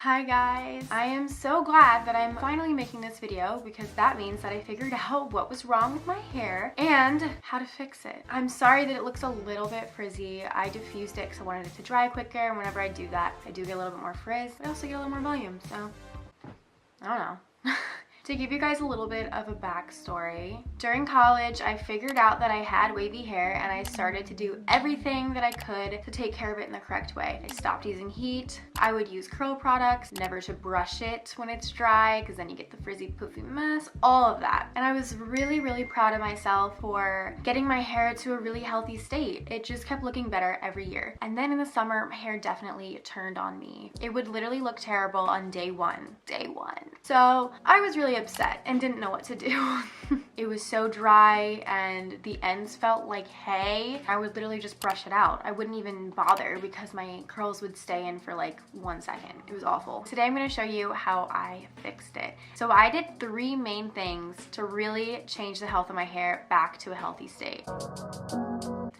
Hi guys! I am so glad that I'm finally making this video because that means that I figured out what was wrong with my hair and how to fix it. I'm sorry that it looks a little bit frizzy. I diffused it because I wanted it to dry quicker, and whenever I do that, I do get a little bit more frizz. I also get a little more volume, so I don't know. To give you guys a little bit of a backstory, during college I figured out that I had wavy hair and I started to do everything that I could to take care of it in the correct way. I stopped using heat, I would use curl products, never to brush it when it's dry because then you get the frizzy poofy mess, all of that. And I was really proud of myself for getting my hair to a really healthy state. It just kept looking better every year. And then in the summer, my hair definitely turned on me. It would literally look terrible on day one. So I was really upset and didn't know what to do. It was so dry and the ends felt like hay. I would literally just brush it out. I wouldn't even bother because my curls would stay in for like 1 second. It was awful. Today I'm going to show you how I fixed it. So I did 3 main things to really change the health of my hair back to a healthy state.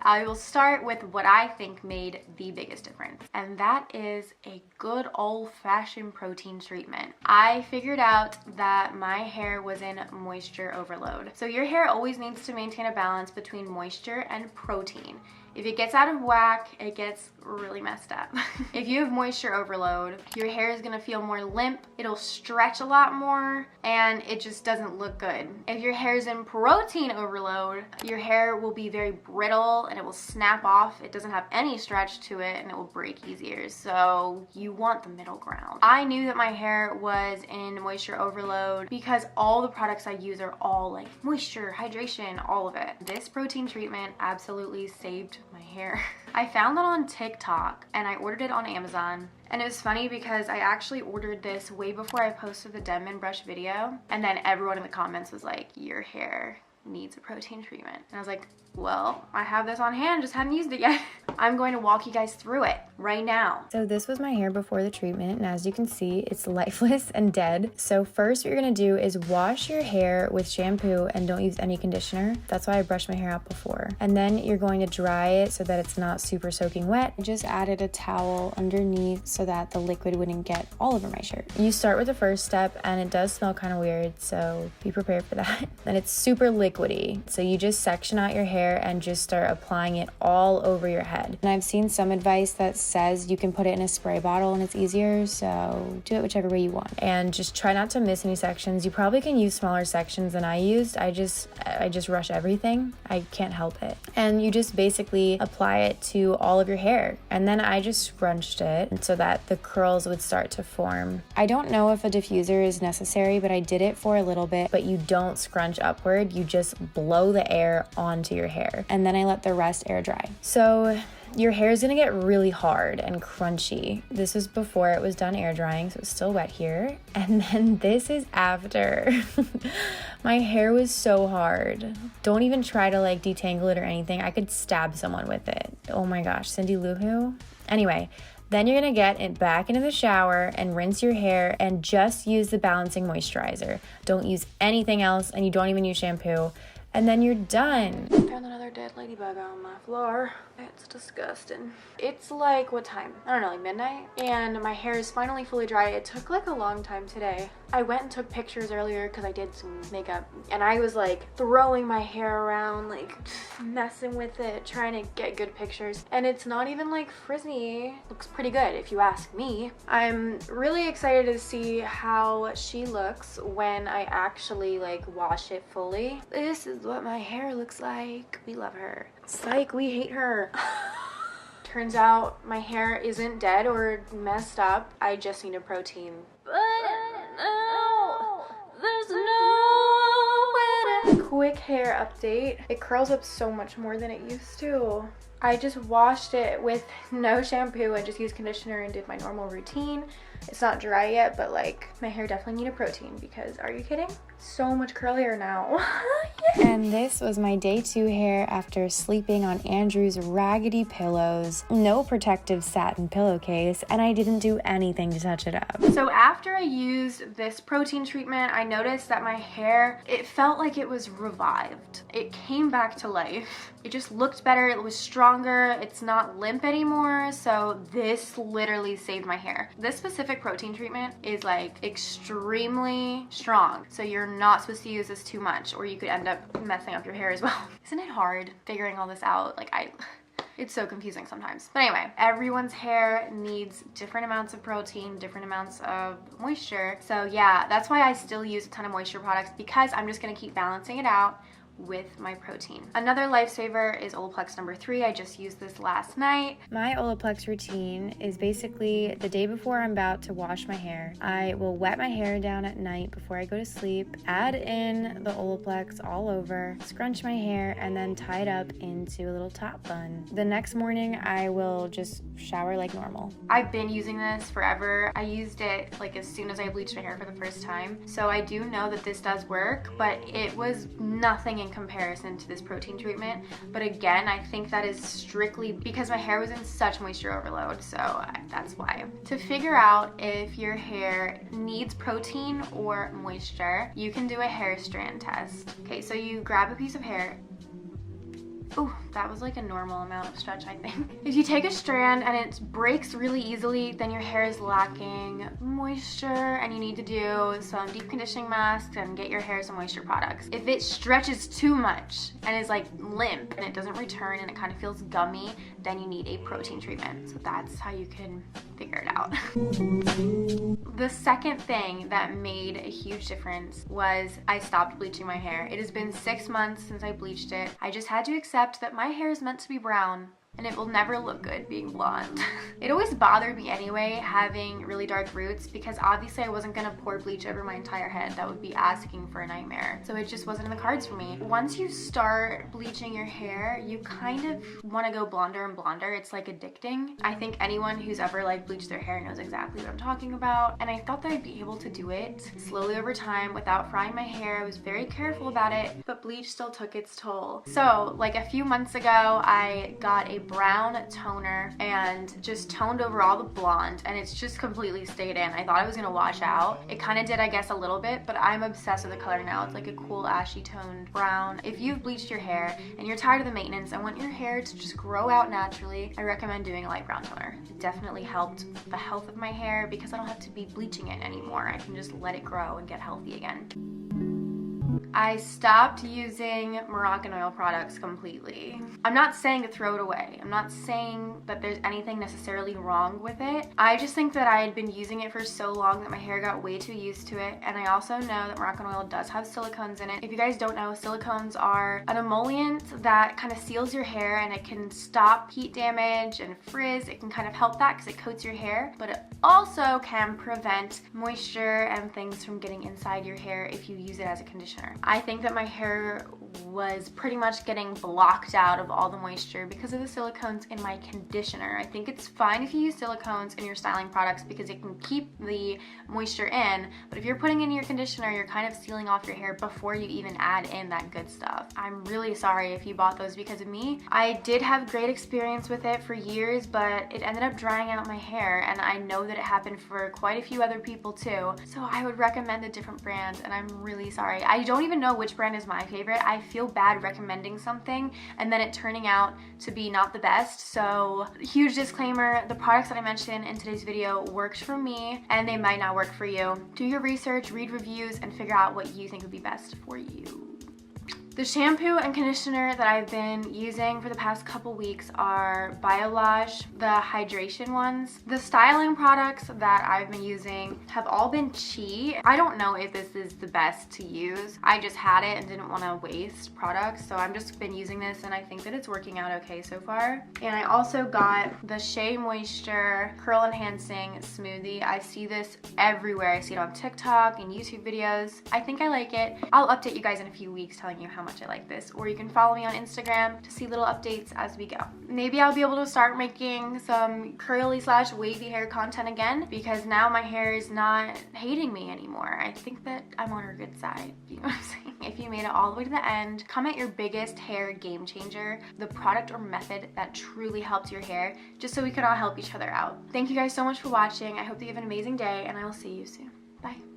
I will start with what I think made the biggest difference, and that is a good old-fashioned protein treatment. I figured out that my hair was in moisture overload. So your hair always needs to maintain a balance between moisture and protein. If it gets out of whack, it gets really messed up. If you have moisture overload, your hair is gonna feel more limp, it'll stretch a lot more, and it just doesn't look good. If your hair is in protein overload, your hair will be very brittle and it will snap off. It doesn't have any stretch to it and it will break easier. So you want the middle ground. I knew that my hair was in moisture overload because all the products I use are all like moisture, hydration, all of it. This protein treatment absolutely saved my hair. I found it on TikTok and I ordered it on Amazon. And it was funny because I actually ordered this way before I posted the dead man brush video. And then everyone in the comments was like, your hair needs a protein treatment. And I was like, well, I have this on hand, just hadn't used it yet. I'm going to walk you guys through it right now. So this was my hair before the treatment, and as you can see, it's lifeless and dead. So first what you're gonna do is wash your hair with shampoo and don't use any conditioner. That's why I brushed my hair out before. And then you're going to dry it so that it's not super soaking wet. I just added a towel underneath so that the liquid wouldn't get all over my shirt. You start with the first step, and it does smell kind of weird, so be prepared for that. And it's super liquidy, so you just section out your hair and just start applying it all over your head. And I've seen some advice that says you can put it in a spray bottle and it's easier, so do it whichever way you want. And just try not to miss any sections. You probably can use smaller sections than I used. I just rush everything. I can't help it. And you just basically apply it to all of your hair. And then I just scrunched it so that the curls would start to form. I don't know if a diffuser is necessary, but I did it for a little bit. But you don't scrunch upward, you just blow the air onto your hair, and then I let the rest air dry. So your hair is gonna get really hard and crunchy. This was before it was done air drying, so it's still wet here. And then this is after. My hair was so hard. Don't even try to like detangle it or anything. I could stab someone with it. Oh my gosh, Cindy Lou Who? Anyway, then you're gonna get it back into the shower and rinse your hair and just use the balancing moisturizer. Don't use anything else, and you don't even use shampoo. And then you're done. Found another dead ladybug on my floor. It's disgusting. It's like, what time? I don't know, like midnight? And my hair is finally fully dry. It took like a long time today. I went and took pictures earlier because I did some makeup. And I was like throwing my hair around, like messing with it, trying to get good pictures. And it's not even like frizzy. Looks pretty good if you ask me. I'm really excited to see how she looks when I actually like wash it fully. This is what my hair looks like. We love her. Psych, we hate her. Turns out my hair isn't dead or messed up. I just need a protein. But no, there's no way to... Quick hair update. It curls up so much more than it used to. I just washed it with no shampoo. I just used conditioner and did my normal routine. It's not dry yet, but like my hair definitely need a protein because are you kidding? So much curlier now. And this was my day 2 hair after sleeping on Andrew's raggedy pillows, no protective satin pillowcase, and I didn't do anything to touch it up. So after I used this protein treatment, I noticed that my hair, it felt like it was revived. It came back to life. It just looked better, it was stronger, it's not limp anymore, so this literally saved my hair. This specific specific protein treatment is like extremely strong. So you're not supposed to use this too much or you could end up messing up your hair as well. Isn't it hard figuring all this out? Like it's so confusing sometimes. But anyway, everyone's hair needs different amounts of protein, different amounts of moisture. So yeah, that's why I still use a ton of moisture products, because I'm just gonna keep balancing it out with my protein. Another lifesaver is Olaplex number 3. I just used this last night. My Olaplex routine is basically the day before I'm about to wash my hair, I will wet my hair down at night before I go to sleep, add in the Olaplex all over, scrunch my hair, and then tie it up into a little top bun. The next morning, I will just shower like normal. I've been using this forever. I used it like as soon as I bleached my hair for the first time. So I do know that this does work, but it was nothing in comparison to this protein treatment. But again, I think that is strictly because my hair was in such moisture overload, so that's why. To figure out if your hair needs protein or moisture, you can do a hair strand test. Okay, so you grab a piece of hair. Ooh, that was like a normal amount of stretch, I think. If you take a strand and it breaks really easily, then your hair is lacking moisture and you need to do some deep conditioning masks and get your hair some moisture products. If it stretches too much and is like limp and it doesn't return and it kind of feels gummy, then you need a protein treatment. So that's how you can figure it out. The second thing that made a huge difference was I stopped bleaching my hair. It has been 6 months since I bleached it. I just had to accept that my hair is meant to be brown and it will never look good being blonde. It always bothered me anyway having really dark roots, because obviously I wasn't gonna pour bleach over my entire head. That would be asking for a nightmare. So it just wasn't in the cards for me. Once you start bleaching your hair, you kind of want to go blonder and blonder. It's like addicting. I think anyone who's ever like bleached their hair knows exactly what I'm talking about. And I thought that I'd be able to do it slowly over time without frying my hair. I was very careful about it, but bleach still took its toll. So like a few months ago, I got a brown toner and just toned over all the blonde, and it's just completely stayed in. I thought it was gonna wash out. It kind of did, I guess, a little bit, but I'm obsessed with the color now. It's like a cool ashy toned brown. If you've bleached your hair and you're tired of the maintenance and want your hair to just grow out naturally, I recommend doing a light brown toner. It definitely helped the health of my hair because I don't have to be bleaching it anymore. I can just let it grow and get healthy again. I stopped using Moroccan oil products completely. I'm not saying to throw it away. I'm not saying that there's anything necessarily wrong with it. I just think that I had been using it for so long that my hair got way too used to it. And I also know that Moroccan oil does have silicones in it. If you guys don't know, silicones are an emollient that kind of seals your hair and it can stop heat damage and frizz. It can kind of help that because it coats your hair, but it also can prevent moisture and things from getting inside your hair if you use it as a conditioner. I think that my hair was pretty much getting blocked out of all the moisture because of the silicones in my conditioner. I think it's fine if you use silicones in your styling products because it can keep the moisture in, but if you're putting in your conditioner, you're kind of sealing off your hair before you even add in that good stuff. I'm really sorry if you bought those because of me. I did have great experience with it for years, but it ended up drying out my hair, and I know that it happened for quite a few other people too. So I would recommend a different brand, and I'm really sorry. I don't even know which brand is my favorite. I feel bad recommending something and then it turning out to be not the best. So huge disclaimer, the products that I mentioned in today's video works for me and they might not work for you. Do your research, read reviews, and figure out what you think would be best for you. The shampoo and conditioner that I've been using for the past couple weeks are Biolage, the hydration ones. The styling products that I've been using have all been Shea. I don't know if this is the best to use. I just had it and didn't want to waste products, so I've just been using this and I think that it's working out okay so far. And I also got the Shea Moisture Curl Enhancing Smoothie. I see this everywhere. I see it on TikTok and YouTube videos. I think I like it. I'll update you guys in a few weeks telling you how much I like this, or you can follow me on Instagram to see little updates as we go. Maybe I'll be able to start making some curly / wavy hair content again because now my hair is not hating me anymore. I think that I'm on her good side. You know what I'm saying? If you made it all the way to the end, comment your biggest hair game changer, the product or method that truly helped your hair, just so we can all help each other out. Thank you guys so much for watching. I hope that you have an amazing day and I will see you soon. Bye.